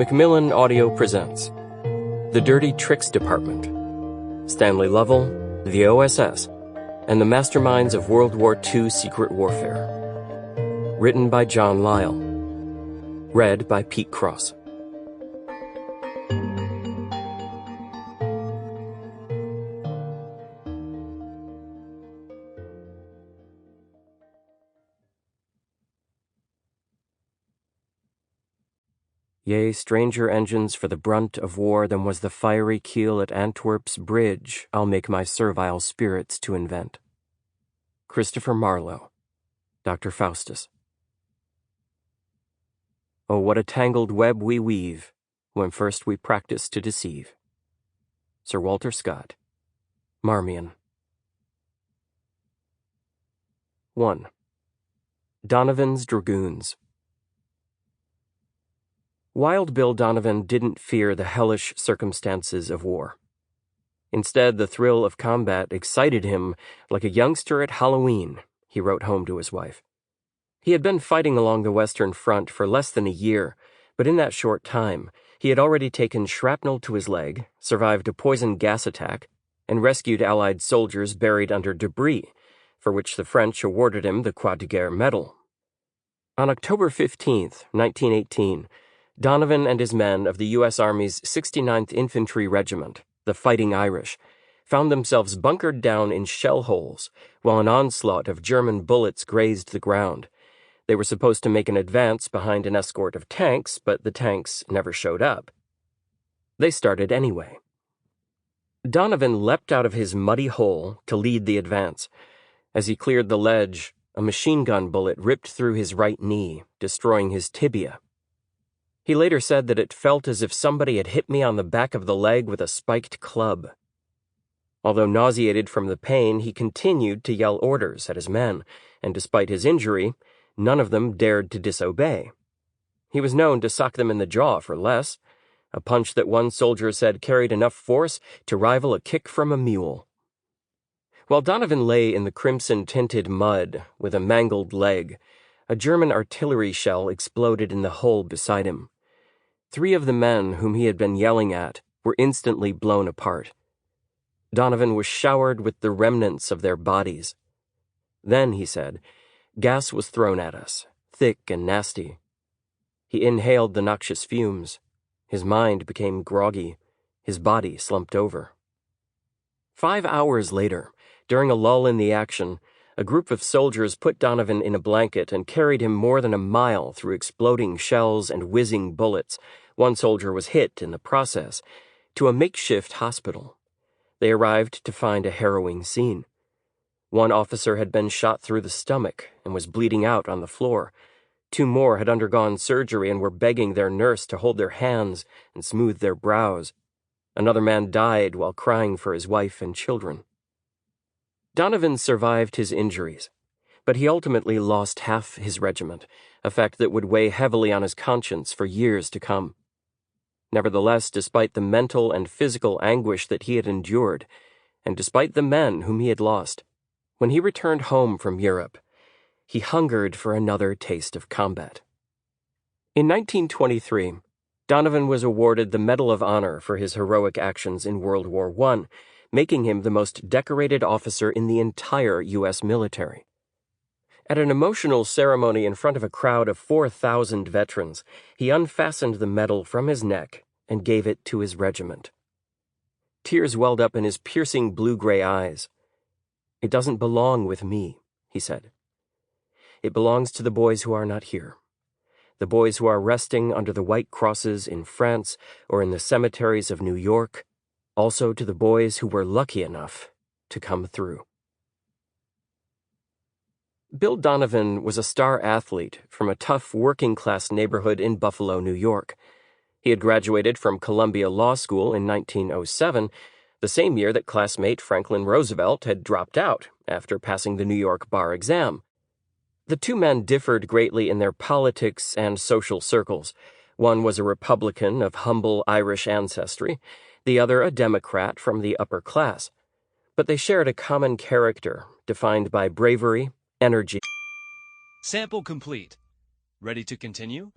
Macmillan Audio presents The Dirty Tricks Department, Stanley Lovell, the OSS, and the Masterminds of World War II Secret Warfare. Written by John Lisle. Read by Pete Cross. Yea, stranger engines for the brunt of war than was the fiery keel at Antwerp's bridge I'll make my servile spirits to invent. Christopher Marlowe, Dr. Faustus. Oh, what a tangled web we weave when first we practice to deceive. Sir Walter Scott, Marmion. 1. Donovan's Dragoons. Wild Bill Donovan didn't fear the hellish circumstances of war. Instead, the thrill of combat excited him like a youngster at Halloween, he wrote home to his wife. He had been fighting along the Western Front for less than a year, but in that short time, he had already taken shrapnel to his leg, survived a poison gas attack, and rescued Allied soldiers buried under debris, for which the French awarded him the Croix de Guerre medal. On October 15, 1918, Donovan and his men of the U.S. Army's 69th Infantry Regiment, the Fighting Irish, found themselves bunkered down in shell holes while an onslaught of German bullets grazed the ground. They were supposed to make an advance behind an escort of tanks, but the tanks never showed up. They started anyway. Donovan leapt out of his muddy hole to lead the advance. As he cleared the ledge, a machine gun bullet ripped through his right knee, destroying his tibia. He later said that it felt as if somebody had hit me on the back of the leg with a spiked club. Although nauseated from the pain, he continued to yell orders at his men, and despite his injury, none of them dared to disobey. He was known to sock them in the jaw for less, a punch that one soldier said carried enough force to rival a kick from a mule. While Donovan lay in the crimson-tinted mud with a mangled leg, a German artillery shell exploded in the hole beside him. 3 of the men whom he had been yelling at were instantly blown apart. Donovan was showered with the remnants of their bodies. Then, he said, gas was thrown at us, thick and nasty. He inhaled the noxious fumes. His mind became groggy. His body slumped over. 5 hours later, during a lull in the action, a group of soldiers put Donovan in a blanket and carried him more than a mile through exploding shells and whizzing bullets. One soldier was hit in the process, to a makeshift hospital. They arrived to find a harrowing scene. One officer had been shot through the stomach and was bleeding out on the floor. 2 more had undergone surgery and were begging their nurse to hold their hands and smooth their brows. Another man died while crying for his wife and children. Donovan survived his injuries, but he ultimately lost half his regiment, a fact that would weigh heavily on his conscience for years to come. Nevertheless, despite the mental and physical anguish that he had endured, and despite the men whom he had lost, when he returned home from Europe, he hungered for another taste of combat. In 1923, Donovan was awarded the Medal of Honor for his heroic actions in World War I, making him the most decorated officer in the entire U.S. military. At an emotional ceremony in front of a crowd of 4,000 veterans, he unfastened the medal from his neck and gave it to his regiment. Tears welled up in his piercing blue-gray eyes. "It doesn't belong with me," he said. "It belongs to the boys who are not here. The boys who are resting under the white crosses in France or in the cemeteries of New York, also to the boys who were lucky enough to come through." Bill Donovan was a star athlete from a tough working-class neighborhood in Buffalo, New York. He had graduated from Columbia Law School in 1907, the same year that classmate Franklin Roosevelt had dropped out after passing the New York bar exam. The 2 men differed greatly in their politics and social circles. One was a Republican of humble Irish ancestry, the other a Democrat from the upper class. But they shared a common character, defined by bravery, energy. Sample complete. Ready to continue?